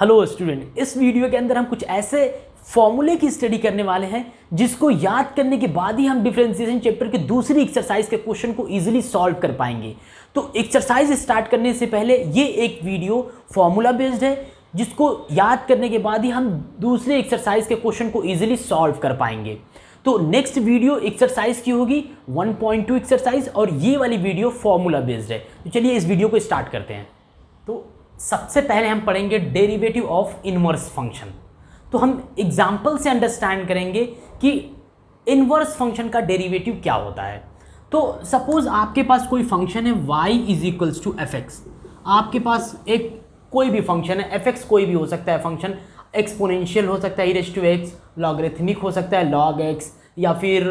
Hello student, इस video के अंदर हम कुछ ऐसे फॉर्मूले की स्टडी करने वाले हैं जिसको याद करने के बाद ही हम डिफरेंशिएशन चैप्टर के दूसरी एक्सरसाइज के क्वेश्चन को इजीली सॉल्व कर पाएंगे। तो एक्सरसाइज स्टार्ट करने से पहले ये एक वीडियो फॉर्मूला बेस्ड है जिसको याद करने के बाद ही हम दूसरे एक्सरसाइज के क्वेश्चन को इजीली सॉल्व कर पाएंगे। तो नेक्स्ट वीडियो एक्सरसाइज की होगी 1.2 एक्सरसाइज और ये वाली वीडियो फॉर्मूला बेस्ड है। तो चलिए इस वीडियो को स्टार्ट करते हैं। तो सबसे पहले हम पढ़ेंगे डेरिवेटिव ऑफ इनवर्स फंक्शन। तो हम एग्जाम्पल से अंडरस्टैंड करेंगे कि इनवर्स फंक्शन का डेरिवेटिव क्या होता है। तो सपोज आपके पास कोई फंक्शन है y is equals to F X. आपके पास एक कोई भी फंक्शन है, एफ एक्स कोई भी हो सकता है फंक्शन, एक्सपोनेंशियल हो सकता है e एक्स, लॉगरिथमिक हो सकता है log x, या फिर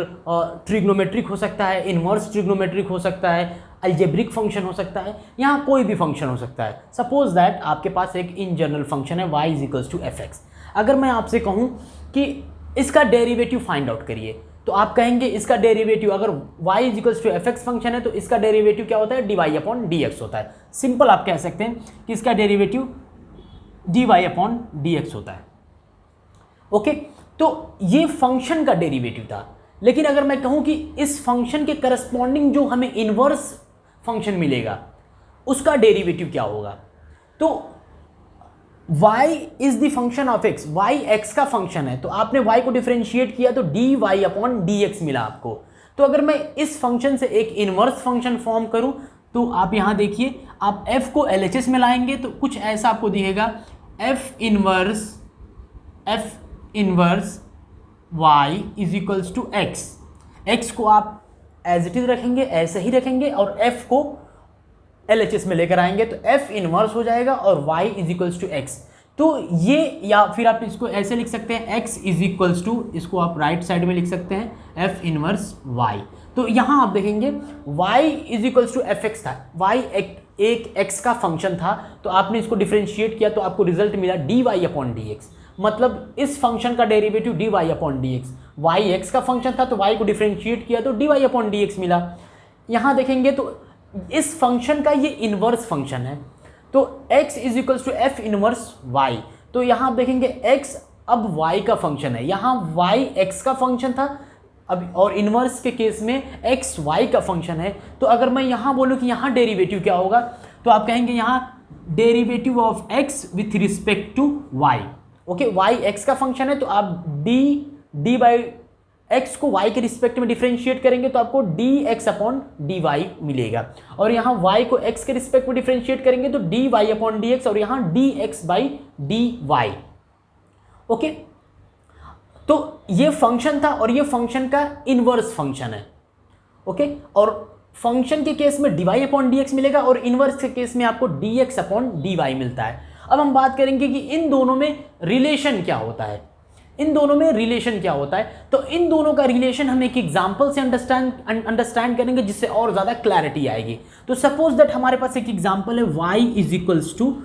ट्रिग्नोमेट्रिक हो सकता है, इनवर्स ट्रिग्नोमेट्रिक हो सकता है, अलजेब्रिक फंक्शन हो सकता है, यहाँ कोई भी फंक्शन हो सकता है। सपोज दैट आपके पास एक इन जनरल फंक्शन है y is equals to F X. अगर मैं आपसे कहूँ कि इसका डेरिवेटिव फाइंड आउट करिए तो आप कहेंगे इसका डेरिवेटिव, अगर y is equals to F X function है तो इसका डेरिवेटिव क्या होता है, dy अपॉन डी एक्स होता है। सिंपल आप कह सकते हैं कि इसका derivative dy upon d x होता है। ओके, तो ये फंक्शन का डेरिवेटिव था। लेकिन अगर मैं कहूँ कि इस फंक्शन के करस्पॉन्डिंग जो हमें इनवर्स फंक्शन मिलेगा उसका डेरिवेटिव क्या होगा, तो y is the function of x, y x का फंक्शन है तो आपने y को डिफरेंशिएट किया तो dy अपॉन डी एक्स मिला आपको। तो अगर मैं इस फंक्शन से एक इनवर्स फंक्शन फॉर्म करूं तो आप यहां देखिए, आप f को LHS में लाएंगे तो कुछ ऐसा आपको दिखेगा, f inverse y is equals to x। x को आप एज इट इज रखेंगे, ऐसे ही रखेंगे और f को LHS में लेकर आएंगे तो f इनवर्स हो जाएगा और y is equals to x। तो ये, या फिर आप इसको ऐसे लिख सकते हैं x इज इक्वल्स टू, इसको आप राइट साइड में लिख सकते हैं f इनवर्स y। तो यहाँ आप देखेंगे y is equals to F X था, y एक x का फंक्शन था तो आपने इसको डिफरेंशिएट किया तो आपको रिजल्ट मिला dy अपॉन डी एक्स। मतलब इस फंक्शन का derivative dy upon d x. y x का फंक्शन था तो y को डिफरेंशिएट किया तो dy अपॉन डी एक्स मिला। यहाँ देखेंगे तो इस फंक्शन का ये इनवर्स फंक्शन है तो x is equals to F inverse y। तो यहाँ आप देखेंगे x अब y का फंक्शन है, यहाँ y x का फंक्शन था अब, और इनवर्स के केस में x y का फंक्शन है। तो अगर मैं यहाँ बोलूँ कि यहाँ डेरिवेटिव क्या होगा तो आप कहेंगे यहाँ derivative of x with respect to y। Okay, y x का फंक्शन है तो आप डी बाई x को y के रिस्पेक्ट में डिफरेंशिएट करेंगे तो आपको dx अपॉन dy मिलेगा, और यहाँ y को x के रिस्पेक्ट में डिफरेंशिएट करेंगे तो dy अपॉन dx और यहाँ dx बाई dy। ओके, तो ये फंक्शन था और ये फंक्शन का इनवर्स फंक्शन है। ओके, और फंक्शन के केस में dy अपॉन dx मिलेगा और इनवर्स के केस में आपको dx अपॉन dy मिलता है। अब हम बात करेंगे कि इन दोनों में रिलेशन क्या होता है, इन दोनों में रिलेशन क्या होता है। तो इन दोनों का रिलेशन हम एक एग्जांपल से अंडरस्टैंड करेंगे जिससे और ज़्यादा क्लैरिटी आएगी। तो सपोज दैट हमारे पास एक एग्जांपल है y is equals to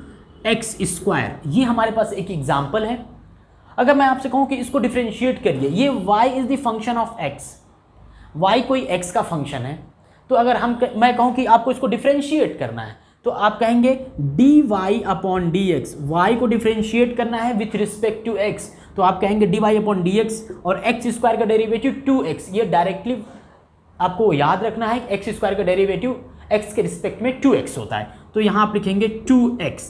x square, ये हमारे पास एक एग्जांपल है। अगर मैं आपसे कहूँ कि इसको डिफरेंशिएट करिए, ये y is the function of x, y कोई x का फंक्शन है तो अगर मैं कहूँ कि आपको इसको डिफरेंशिएट करना है तो आप कहेंगे dy upon d x. Y को डिफरेंशिएट करना है विथ रिस्पेक्ट टू x तो आप कहेंगे dy अपॉन डी एक्स, और एक्स स्क्वायर का डेरिवेटिव 2x। ये डायरेक्टली आपको याद रखना है, एक्स स्क्वायर का डेरिवेटिव x के रिस्पेक्ट में 2x होता है तो यहाँ आप लिखेंगे 2x।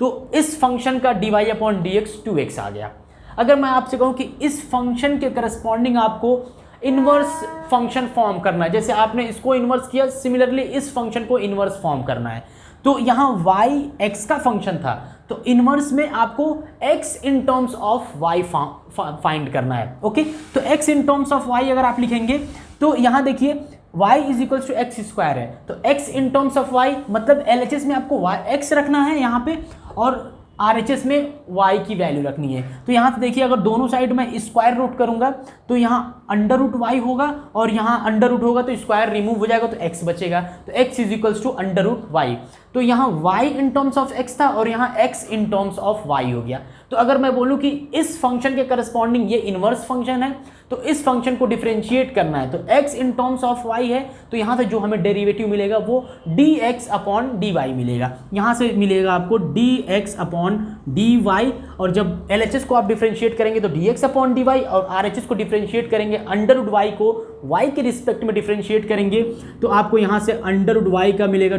तो इस फंक्शन का dy upon d x 2x आ गया। अगर मैं आपसे कहूँ कि इस फंक्शन के करस्पॉन्डिंग आपको इनवर्स फंक्शन फॉर्म करना है, जैसे आपने इसको इनवर्स किया, सिमिलरली इस फंक्शन को इनवर्स फॉर्म करना है तो यहाँ y x का फंक्शन था तो इनवर्स में आपको x in terms of y find करना है। ओके, तो x in terms of y अगर आप लिखेंगे तो यहाँ देखिए y is equals to x square है तो x in terms of y मतलब LHS में आपको x रखना है यहाँ पे और RHS में y की वैल्यू रखनी है। तो यहाँ से देखिए, अगर दोनों साइड में स्क्वायर रूट करूँगा तो यहाँ अंडर रूट y होगा और यहाँ अंडर रूट होगा तो स्क्वायर रिमूव हो जाएगा तो x बचेगा, तो x is equals to under root y। तो यहाँ y in terms of x था और यहाँ x in terms of y हो गया। तो अगर मैं बोलूँ कि इस फंक्शन के करस्पॉन्डिंग ये इन्वर्स फंक्शन है, तो इस फंक्शन को डिफरेंशिएट करना है, तो x in terms of y है, तो यहाँ से जो हमें डेरिवेटिव मिलेगा वो dx अपॉन dy मिलेगा। यहाँ से मिलेगा आपको dx अपॉन dy, और जब LHS को आप डिफरेंशिएट करेंगे तो dx अपॉन dy, और RHS को डिफरेंशिएट करेंगे अंडर रूट y को y के रिस्पेक्ट में डिफरेंशिएट करेंगे, तो आपको यहाँ से अंडर रूट y का मिलेगा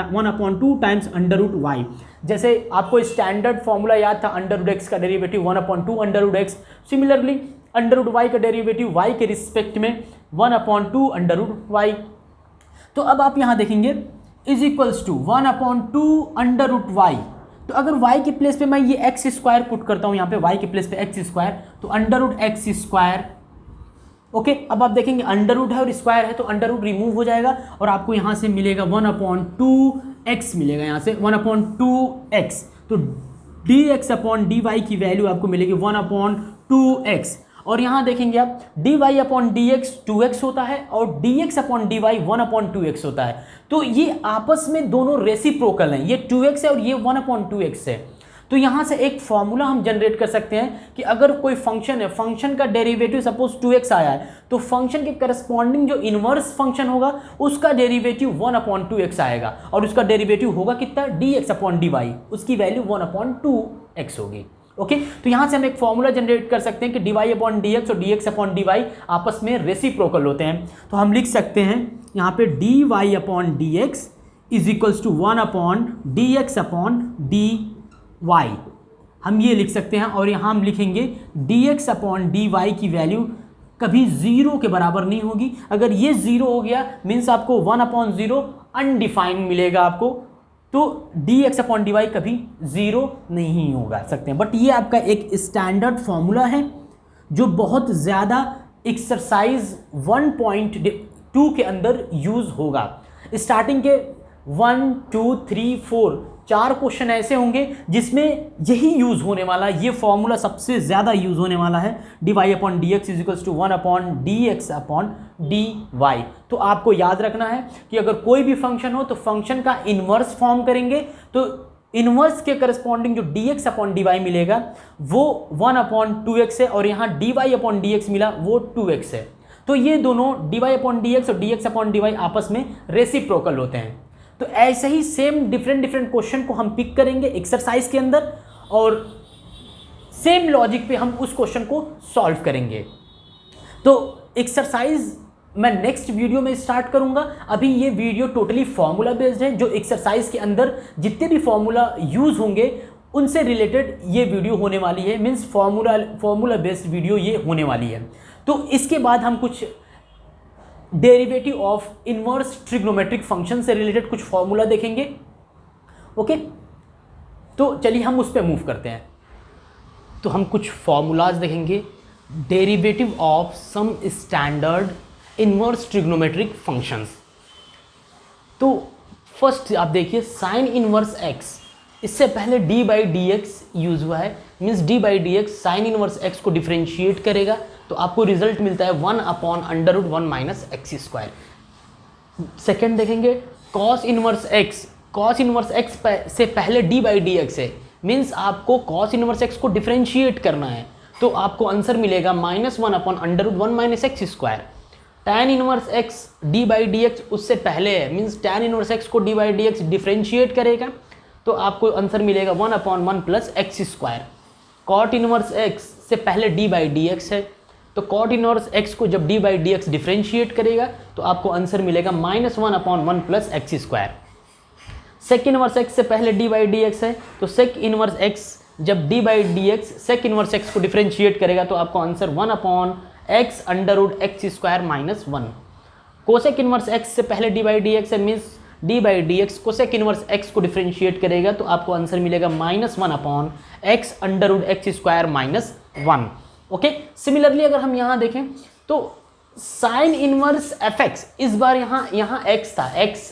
1/2 टाइम्स अंडर रूट y। जैसे आपको स्टैंडर्ड फॉर्मूला याद था अंडर रूट x का derivative 1/2 under root x, similarly under root y का डेरिवेटिव y के रिस्पेक्ट में 1/2 अंडर रूट y। तो अब आप यहाँ देखेंगे is equals to 1/2 under root y। तो अगर y के प्लेस पे मैं ये एक्स स्क्वायर पुट करता हूँ, यहाँ पे y के प्लेस पे एक्स स्क्वायर, तो under root x square. Okay, अब आप देखेंगे अंडर रूट है और स्क्वायर है तो अंडर रूट रिमूव हो जाएगा और आपको यहाँ से मिलेगा 1/2x मिलेगा, यहाँ से 1/2x। तो dx अपॉन dy की वैल्यू आपको मिलेगी 1/2x, और यहाँ देखेंगे आप dy अपॉन dx 2x होता है और dx अपॉन dy 1/2x होता है। तो ये आपस में दोनों रेसिप्रोकल हैं, ये 2x है और ये 1/2x है। तो यहाँ से एक फॉर्मूला हम जनरेट कर सकते हैं कि अगर कोई फंक्शन है, फंक्शन का डेरिवेटिव सपोज 2x आया है, तो फंक्शन के करस्पॉन्डिंग जो इनवर्स फंक्शन होगा उसका डेरिवेटिव 1/2x आएगा, और उसका डेरिवेटिव होगा कितना, dx अपॉन dy, उसकी वैल्यू 1/2x होगी। ओके, तो यहाँ से हम एक फॉर्मूला जनरेट कर सकते हैं कि dy अपॉन dx और dx अपॉन dy आपस में रेसिप्रोकल होते हैं। तो हम लिख सकते हैं यहाँ पे dy upon dx is equals to 1/dx upon dy, हम ये लिख सकते हैं। और यहाँ हम लिखेंगे dx अपॉन dy की वैल्यू कभी 0 के बराबर नहीं होगी। अगर ये 0 हो गया मीन्स आपको 1/0 अनडिफाइंड मिलेगा आपको, तो dx अपॉन dy कभी 0 नहीं होगा सकते हैं। बट ये आपका एक स्टैंडर्ड फॉर्मूला है जो बहुत ज़्यादा एक्सरसाइज 1.2 के अंदर यूज़ होगा। स्टार्टिंग के 1 2 3 4 4 क्वेश्चन ऐसे होंगे जिसमें यही यूज़ होने वाला है, ये फॉर्मूला सबसे ज़्यादा यूज़ होने वाला है, dy upon dx is equals to 1/dx upon dy। तो आपको याद रखना है कि अगर कोई भी फंक्शन हो तो फंक्शन का इन्वर्स फॉर्म करेंगे, तो इन्वर्स के करस्पॉन्डिंग जो dx अपॉन dy मिलेगा वो 1/2x है, और यहाँ dy अपॉन dx मिला वो 2x है। तो ये दोनों dy अपॉन dx और dx अपॉन dy आपस में रेसिप्रोकल होते हैं। तो ऐसे ही सेम डिफरेंट क्वेश्चन को हम पिक करेंगे एक्सरसाइज के अंदर, और सेम लॉजिक पे हम उस क्वेश्चन को सॉल्व करेंगे। तो एक्सरसाइज मैं नेक्स्ट वीडियो में स्टार्ट करूंगा। अभी ये वीडियो टोटली फॉर्मूला बेस्ड है, जो एक्सरसाइज के अंदर जितने भी फॉर्मूला यूज होंगे उनसे रिलेटेड ये वीडियो होने वाली है, मीन्स फॉर्मूला बेस्ड वीडियो ये होने वाली है। तो इसके बाद हम कुछ derivative of inverse trigonometric function से रिलेटेड कुछ फॉर्मूला देखेंगे। ओके, तो चलिए हम उस पर मूव करते हैं। तो हम कुछ फॉर्मूलाज देखेंगे, derivative of some standard inverse trigonometric functions. तो फर्स्ट आप देखिए साइन इनवर्स x, इससे पहले d/dx यूज हुआ है, means d/dx sine inverse x को डिफरेंशिएट करेगा तो आपको रिजल्ट मिलता है 1/√1 माइनस एक्स स्क्वायर। सेकेंड देखेंगे cos inverse x, cos inverse x से पहले d/dx है, मीन्स आपको कॉस इनवर्स x को डिफरेंशिएट करना है, तो आपको आंसर मिलेगा -1/√1 minus x square. tan inverse x d/dx उससे पहले है, मीन्स tan इनवर्स x को d/dx डिफरेंशिएट करेगा तो आपको आंसर मिलेगा 1/1 plus x square. Cot inverse x से पहले d/dx है, तो कॉट इनवर्स x को जब d/dx डिफरेंशिएट करेगा तो आपको आंसर मिलेगा -1/1 plus x square. Sec inverse x से पहले d/dx है, तो सेक इनवर्स x जब d/dx सेक इनवर्स x को डिफरेंशिएट करेगा तो आपको answer 1/x√x² minus 1। Cosec inverse x से पहले d/dx है, means d/dx cosec inverse x को डिफरेंशिएट करेगा तो आपको आंसर मिलेगा -1/x√x² माइनस 1। ओके, सिमिलरली अगर हम यहाँ देखें तो साइन इनवर्स fx, इस बार यहाँ x था, x।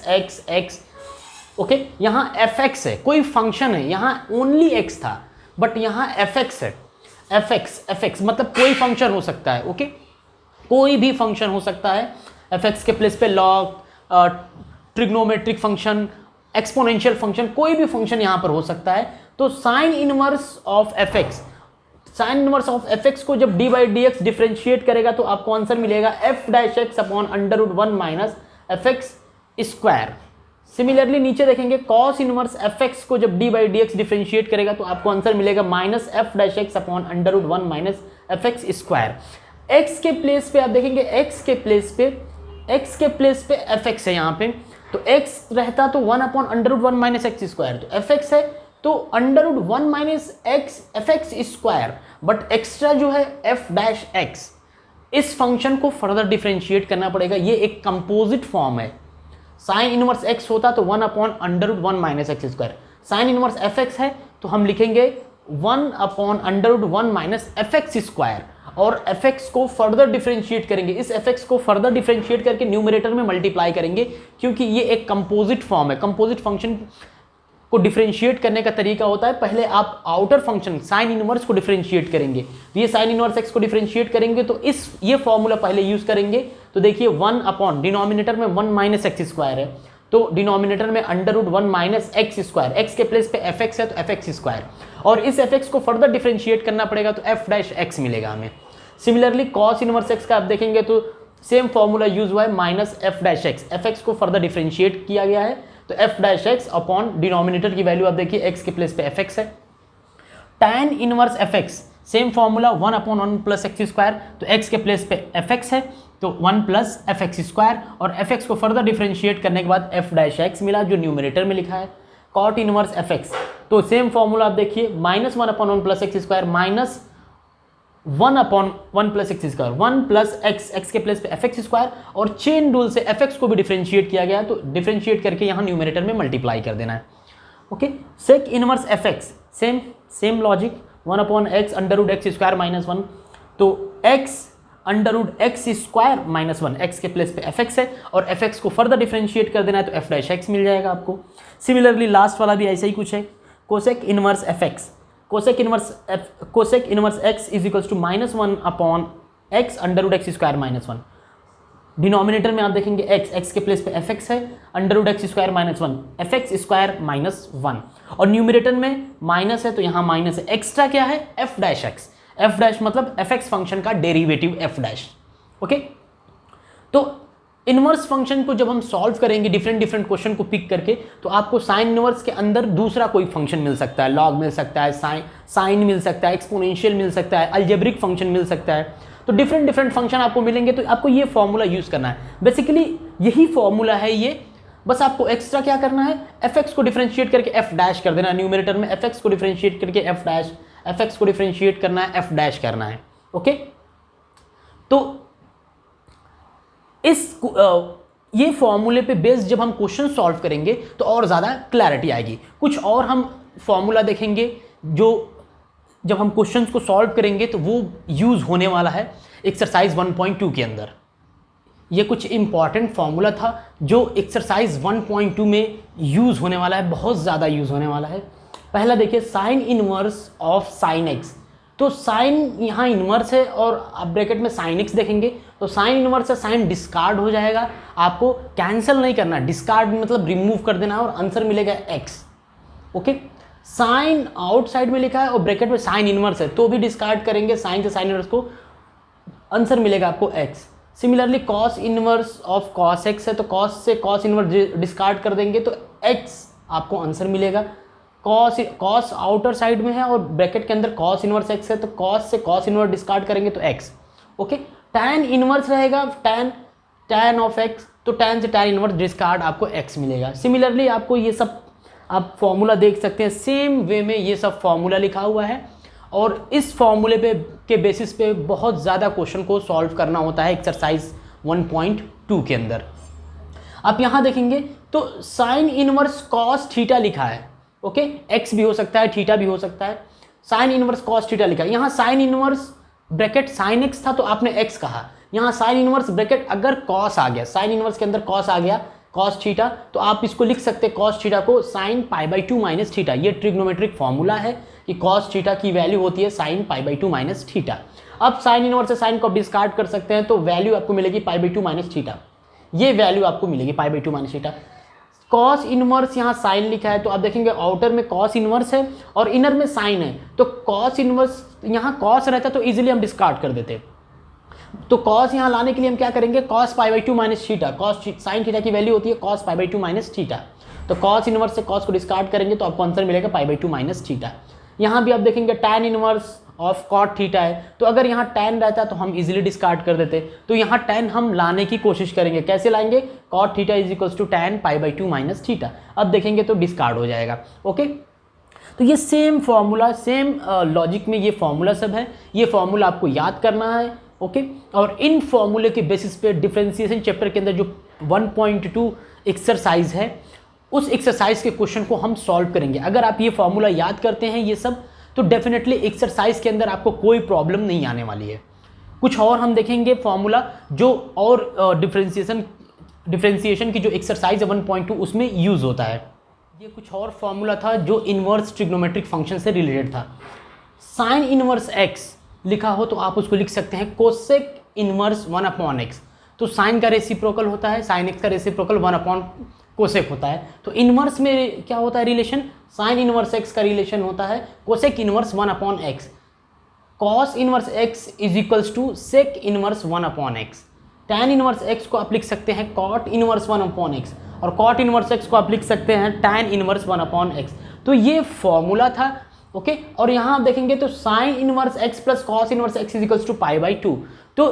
ओके, यहाँ fx है, कोई फंक्शन है, यहाँ ओनली x था, बट यहाँ fx है। fx मतलब कोई फंक्शन हो सकता है। ओके, कोई भी फंक्शन हो सकता है, fx के प्लेस पे log, trigonometric function, exponential function, कोई भी फंक्शन यहाँ पर हो सकता है। तो sine inverse of f x, sine inverse of f x को जब d by d x differentiate करेगा तो आपको आंसर मिलेगा f dash x upon under root 1 minus f x square. Similarly नीचे देखेंगे कॉस इनवर्स एफ एक्स को जब d by d x differentiate करेगा तो आपको आंसर मिलेगा minus f dash x upon under root 1 minus f x square. X के place पे आप देखेंगे, एक्स के प्लेस पे एफ एक्स है यहाँ पे, तो एक्स रहता तो 1 upon under root 1 minus x square, तो एफ एक्स है तो under root 1 minus x f x square, but extra जो है एफ डैश एक्स, इस फंक्शन को फर्दर डिफ्रेंशिएट करना पड़ेगा। ये एक कंपोजिट फॉर्म है। साइन इनवर्स एक्स होता तो 1 upon under root 1 minus x square, sine inverse f x है तो हम लिखेंगे 1 upon under root 1 minus f x square, और एफ एक्स को फर्दर डिफ्रेंशिएट करेंगे, इस एफ एक्स को फर्दर डिफ्रेंशिएट करके न्यूमरेटर में मल्टीप्लाई करेंगे, क्योंकि ये एक कंपोजिट फॉर्म है। कंपोजिट फंक्शन को डिफ्रेंशिएट करने का तरीका होता है, पहले आप आउटर फंक्शन साइन इनवर्स को डिफ्रेंशिएट करेंगे, तो ये साइन इनवर्स एक्स को डिफ्रेंशिएट करेंगे तो ये फॉर्मूला पहले यूज करेंगे। तो देखिए 1 अपॉन, डिनोमिनेटर में 1 माइनस एक्स स्क्वायर है, तो डिनोमिनेटर में under root 1 minus x square, x के प्लेस पे एफ एक्स है तो एफ एक्स स्क्वायर, और इस एफ एक्स को फर्दर डिफ्रेंशिएट करना पड़ेगा तो एफ डैश एक्स मिलेगा हमें। सिमिलरली कॉस इनवर्स एक्स का आप देखेंगे तो सेम फॉर्मूला यूज हुआ है, minus f dash x, f x को फर्दर डिफ्रेंशिएट किया गया है तो F dash x upon denominator की वैल्यू आप देखिए एक्स के प्लेस पे एफ एक्स है। Tan inverse f x, same formula 1 upon 1 plus x square, तो एक्स के प्लेस पे एफ एक्स है तो 1 प्लस एफ एक्स स्क्वायर, और एफ एक्स को फर्दर डिफ्रेंशिएट करने के बाद एफ डैश एक्स मिला जो न्यूमरेटर में लिखा है। कॉट इनवर्स एफ एक्स, तो सेम फॉर्मूला आप देखिए minus 1 upon 1 plus x square minus 1 upon 1 plus x square, 1 plus x, x के प्लेस पे एफ एक्स स्क्वायर, और चेन रूल से एफ एक्स को भी डिफ्रेंशिएट किया गया तो डिफ्रेंशिएट करके यहाँ न्यूमरेटर में मल्टीप्लाई कर देना है। Okay, sec inverse f x, same logic, 1 upon x under root x square minus 1, तो x under root x square minus 1, x के प्लेस पे एफ एक्स है और एफ एक्स को फर्दर डिफ्रेंशिएट कर देना है तो एफ डैश एक्स मिल जाएगा आपको। सिमिलरली लास्ट वाला भी ऐसा ही कुछ है, cosec inverse f x, cosec inverse x is equals to minus 1 upon x under root x square minus 1, denominator में आप देखेंगे एक्स के प्लेस पे एफ एक्स है, under root x square minus 1, f x square minus 1, और numerator में minus है तो यहाँ माइनस है, एक्स्ट्रा क्या है f dash x, F dash मतलब एफ एक्स फंक्शन का डेरिवेटिव एफ डैश। ओके, तो इनवर्स फंक्शन को जब हम सॉल्व करेंगे डिफरेंट क्वेश्चन को पिक करके, तो आपको साइन इनवर्स के अंदर दूसरा कोई फंक्शन मिल सकता है, लॉग मिल सकता है, साइन मिल सकता है, एक्सपोनेंशियल मिल सकता है, अलजेब्रिक फंक्शन मिल सकता है, तो डिफरेंट फंक्शन आपको मिलेंगे, तो आपको ये फॉर्मूला यूज करना है। बेसिकली यही फॉर्मूला है ये, बस आपको एक्स्ट्रा क्या करना है, एफ एक्स को डिफ्रेंशिएट करके एफ डैश कर देना, न्यूमरेटर में एफ एक्स को डिफ्रेंशिएट करके एफ डैश, एफ एक्स को डिफ्रेंशिएट करना है, एफ डैश करना है। ओके, तो ये फॉर्मूले पे बेस्ड जब हम क्वेश्चन सॉल्व करेंगे तो और ज़्यादा क्लैरिटी आएगी। कुछ और हम फॉर्मूला देखेंगे जो जब हम क्वेश्चंस को सॉल्व करेंगे तो वो यूज़ होने वाला है एक्सरसाइज 1.2 के अंदर। ये कुछ इंपॉर्टेंट फॉर्मूला था जो एक्सरसाइज 1.2 में यूज़ होने वाला है, बहुत ज़्यादा यूज़ होने वाला है। पहला देखिए sign inverse of sine x, तो साइन यहाँ इनवर्स है और आप ब्रैकेट में साइन एक्स देखेंगे तो साइन इनवर्स से साइन डिस्कार्ड हो जाएगा, आपको कैंसिल नहीं करना, डिस्कार्ड मतलब रिमूव कर देना और आंसर मिलेगा एक्स। ओके, साइन आउटसाइड में लिखा है और ब्रैकेट में साइन इनवर्स है तो भी डिस्कार्ड करेंगे, साइन से साइन इनवर्स को, आंसर मिलेगा आपको x. Similarly cos inverse of cos x है तो कॉस से कॉस इनवर्स डिस्कार्ड कर देंगे तो एक्स आपको आंसर मिलेगा। कॉस आउटर साइड में है और ब्रैकेट के अंदर कॉस इनवर्स एक्स है तो कॉस से कॉस इनवर्स डिस्कार्ड करेंगे तो एक्स। ओके, टैन इनवर्स रहेगा, टैन ऑफ एक्स, तो टैन से टैन इनवर्स डिस्कार्ड आपको एक्स मिलेगा। सिमिलरली आपको ये सब आप फॉर्मूला देख सकते हैं, सेम वे में ये सब फॉर्मूला लिखा हुआ है और इस फॉर्मूले पे के बेसिस पे बहुत ज़्यादा क्वेश्चन को सॉल्व करना होता है एक्सरसाइज 1.2 के अंदर। आप यहाँ देखेंगे तो साइन इनवर्स कॉस थीटा लिखा है। ओके, एक्स भी हो सकता है, थीटा भी हो सकता है, साइन इनवर्स कॉस थीटा लिखा है। यहाँ sine inverse bracket sine x था तो आपने एक्स कहा, यहाँ साइन इनवर्स ब्रैकेट अगर कॉस आ गया, साइन इनवर्स के अंदर कॉस आ गया कॉस थीटा, तो आप इसको लिख सकते हैं कॉस थीटा को sine pi by 2 minus theta. ये ट्रिग्नोमेट्रिक फॉर्मूला है कि कॉस थीटा की वैल्यू होती है sine pi by 2 minus theta. अब साइन इनवर्स से साइन को आप डिस्कार्ड कर सकते हैं तो वैल्यू आपको मिलेगी पाई बाई 2 माइनस थीटा, ये वैल्यू आपको मिलेगी पाई by 2 minus theta. Cos inverse यहाँ साइन लिखा है, तो आप देखेंगे आउटर में कॉस इनवर्स है और इनर में साइन है, तो कॉस इनवर्स यहाँ कॉस रहता तो इजीली हम डिस्कार्ड कर देते। तो कॉस यहाँ लाने के लिए हम क्या करेंगे, cos pi by 2 minus theta, cos sine theta की वैल्यू होती है cos pi by 2 minus theta, तो कॉस इनवर्स से कॉस को डिस्कार्ड करेंगे तो आपको आंसर मिलेगा पाई बाई 2 माइनस थीटा। यहाँ भी आप देखेंगे tan inverse of cot theta है, तो अगर यहाँ tan रहता तो हम इजीली डिस्कार्ड कर देते, तो यहाँ tan हम लाने की कोशिश करेंगे, कैसे लाएंगे, cot theta is equals to tan pi by 2 minus theta, अब देखेंगे तो डिस्कार्ड हो जाएगा। ओके, तो ये सेम फॉर्मूला, सेम लॉजिक में ये फॉर्मूला सब है, ये फॉर्मूला आपको याद करना है। ओके, और इन फॉर्मूले के बेसिस पे डिफरेंशिएशन चैप्टर के अंदर जो 1.2 एक्सरसाइज है, उस एक्सरसाइज के क्वेश्चन को हम सॉल्व करेंगे। अगर आप ये फॉर्मूला याद करते हैं ये सब, तो डेफिनेटली एक्सरसाइज के अंदर आपको कोई प्रॉब्लम नहीं आने वाली है। कुछ और हम देखेंगे फॉर्मूला जो और डिफरेंशिएशन की जो एक्सरसाइज है 1.2 उसमें यूज़ होता है। ये कुछ और फॉर्मूला था जो इन्वर्स ट्रिग्नोमेट्रिक फंक्शन से रिलेटेड था। साइन इनवर्स एक्स लिखा हो तो आप उसको लिख सकते हैं कोसेक इनवर्स 1/x, तो साइन का रेसिप्रोकल होता है, साइन एक्स का रेसिप्रोकल 1/ कोसेक होता है, तो इनवर्स में क्या होता है रिलेशन, साइन इनवर्स एक्स का रिलेशन होता है cosec inverse 1/x, cos inverse x is equals to sec inverse 1/x, tan inverse x को आप लिख सकते हैं कॉट इनवर्स 1/x, और कॉट इनवर्स एक्स को आप लिख सकते हैं टैन इनवर्स 1/x। तो ये फॉर्मूला था। ओके, और यहाँ आप देखेंगे तो sine inverse x plus cos inverse x is equals to pi by 2, तो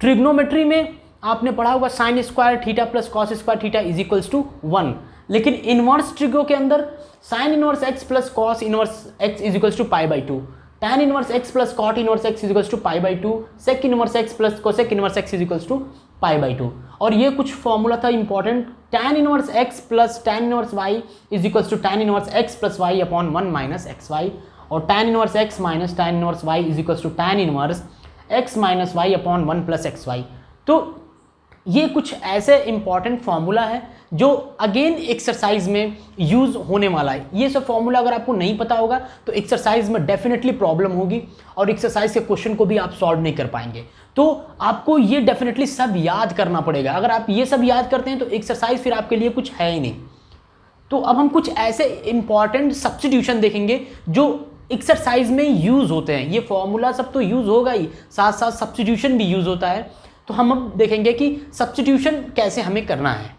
ट्रिग्नोमेट्री में आपने पढ़ा होगा sine square theta plus cos square theta is equals to 1, लेकिन इनवर्स ट्रिगो के अंदर sine inverse x plus cos inverse x is equals to pi by 2, tan inverse x plus cot inverse x is equals to pi by 2, sec inverse x plus cosec inverse x is equals to pi by 2। और ये कुछ formula था important, tan inverse x plus tan inverse y is equals to tan inverse x plus y upon 1 minus x y, और tan inverse x minus tan inverse y is equals to tan inverse x minus y upon 1 plus x y. तो ये कुछ ऐसे important formula है जो again exercise में use होने वाला है। ये सब फॉर्मूला अगर आपको नहीं पता होगा तो एक्सरसाइज में डेफिनेटली प्रॉब्लम होगी और एक्सरसाइज के क्वेश्चन को भी आप सॉल्व नहीं कर पाएंगे। तो आपको ये डेफिनेटली सब याद करना पड़ेगा। अगर आप ये सब याद करते हैं तो एक्सरसाइज फिर आपके लिए कुछ है ही नहीं। तो अब हम कुछ ऐसे इंपॉर्टेंट सब्स्टिट्यूशन देखेंगे जो एक्सरसाइज में यूज़ होते हैं। ये फॉर्मूला सब तो यूज़ होगा ही, साथ साथ सब्स्टिट्यूशन भी यूज़ होता है। तो हम अब देखेंगे कि सब्स्टिट्यूशन कैसे हमें करना है।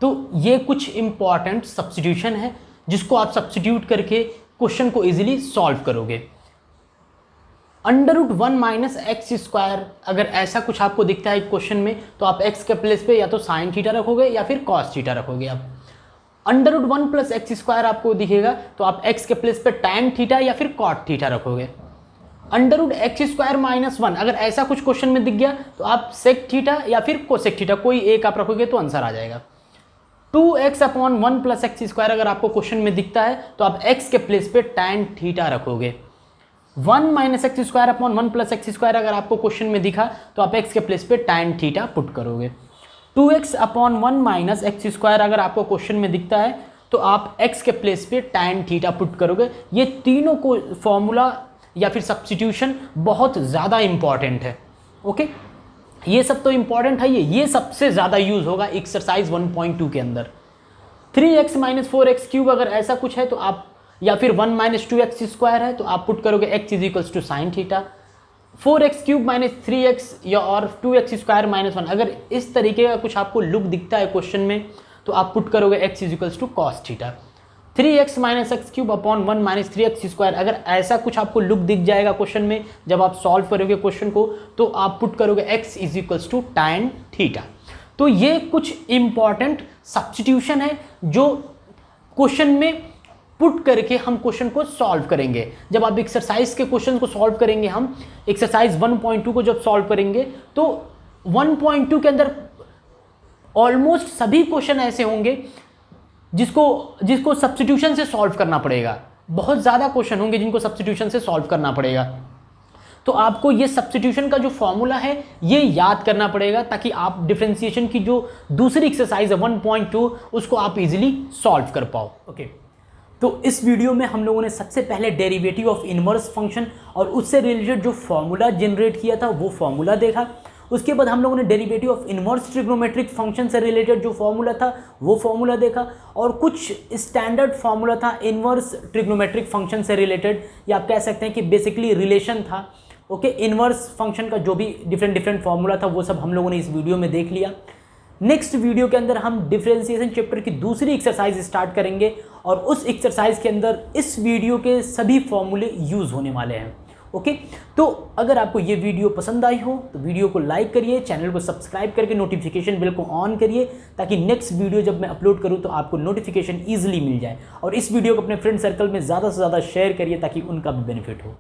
तो ये कुछ इंपॉर्टेंट सब्स्टिट्यूशन है जिसको आप सब्स्टिट्यूट करके क्वेश्चन को इजीली सॉल्व करोगे। √1 माइनस एक्स स्क्वायर, अगर ऐसा कुछ आपको दिखता है क्वेश्चन में तो आप एक्स के प्लेस पे या तो साइन थीटा रखोगे या फिर कॉस थीटा रखोगे। आप √1 प्लस एक्स स्क्वायर आपको दिखेगा तो आप एक्स के प्लेस पे टैन थीटा या फिर कॉट थीटा रखोगे। √x स्क्वायर माइनस 1, अगर ऐसा कुछ क्वेश्चन में दिख गया तो आप सेक थीटा या फिर कोसेक थीटा कोई एक आप रखोगे तो आंसर आ जाएगा। 2x upon 1 plus x square अगर आपको क्वेश्चन में दिखता है तो आप x के प्लेस पे टैन थीटा रखोगे। 1 minus x square upon 1 plus x square अगर आपको क्वेश्चन में दिखा तो आप x के प्लेस पे टैन थीटा पुट करोगे। 2x upon 1 minus x square अगर आपको क्वेश्चन में दिखता है तो आप x के प्लेस पे टैन थीटा पुट करोगे। ये तीनों को फॉर्मूला या फिर सब्स्टिट्यूशन बहुत ज़्यादा इंपॉर्टेंट है। ओके, ये सब तो इंपॉर्टेंट है, ये सबसे ज़्यादा यूज़ होगा एक्सरसाइज 1.2 के अंदर। 3x माइनस 4x क्यूब अगर ऐसा कुछ है तो आप, या फिर 1 माइनस 2x स्क्वायर है तो आप पुट करोगे x is equals to sine theta. 4x cube minus 3x या और 2x स्क्वायर माइनस 1, अगर इस तरीके का कुछ आपको लुक दिखता है क्वेश्चन में तो आप पुट करोगे x is equals to cos theta. 3x minus x cube upon 1 minus 3x square, अगर ऐसा कुछ आपको लुक दिख जाएगा क्वेश्चन में जब आप सॉल्व करोगे क्वेश्चन को तो आप पुट करोगे x is equals to tan theta. तो ये कुछ इंपॉर्टेंट सब्स्टिट्यूशन है जो क्वेश्चन में पुट करके हम क्वेश्चन को सॉल्व करेंगे। जब आप एक्सरसाइज के क्वेश्चन को सॉल्व करेंगे, हम एक्सरसाइज 1.2 को जब सॉल्व करेंगे तो 1.2 के अंदर ऑलमोस्ट सभी क्वेश्चन ऐसे होंगे जिसको सब्स्टिट्यूशन से सॉल्व करना पड़ेगा। बहुत ज़्यादा क्वेश्चन होंगे जिनको सब्स्टिट्यूशन से सॉल्व करना पड़ेगा। तो आपको ये सब्स्टिट्यूशन का जो फॉर्मूला है ये याद करना पड़ेगा ताकि आप डिफरेंशिएशन की जो दूसरी एक्सरसाइज है 1.2 उसको आप इजीली सॉल्व कर पाओ। ओके, तो इस वीडियो में हम लोगों ने सबसे पहले डेरिवेटिव ऑफ इनवर्स फंक्शन और उससे रिलेटेड जो फॉर्मूला जनरेट किया था वो फॉर्मूला देखा। उसके बाद हम लोगों ने derivative of inverse trigonometric function से रिलेटेड जो फॉर्मूला था वो फॉर्मूला देखा, और कुछ स्टैंडर्ड फॉर्मूला था इन्वर्स ट्रिग्नोमेट्रिक फंक्शन से रिलेटेड, या आप कह सकते हैं कि बेसिकली रिलेशन था। ओके, इन्वर्स फंक्शन का जो भी डिफरेंट फॉर्मूला था वो सब हम लोगों ने इस वीडियो में देख लिया। नेक्स्ट वीडियो के अंदर हम डिफरेंशिएशन चैप्टर की दूसरी एक्सरसाइज स्टार्ट करेंगे, और उस एक्सरसाइज के अंदर इस वीडियो के सभी फॉर्मूले यूज़ होने वाले हैं। ओके, तो अगर आपको ये वीडियो पसंद आई हो तो वीडियो को लाइक करिए, चैनल को सब्सक्राइब करके नोटिफिकेशन बेल को ऑन करिए, ताकि नेक्स्ट वीडियो जब मैं अपलोड करूँ तो आपको नोटिफिकेशन ईजिली मिल जाए। और इस वीडियो को अपने फ्रेंड सर्कल में ज़्यादा से ज़्यादा शेयर करिए ताकि उनका भी बेनिफिट हो।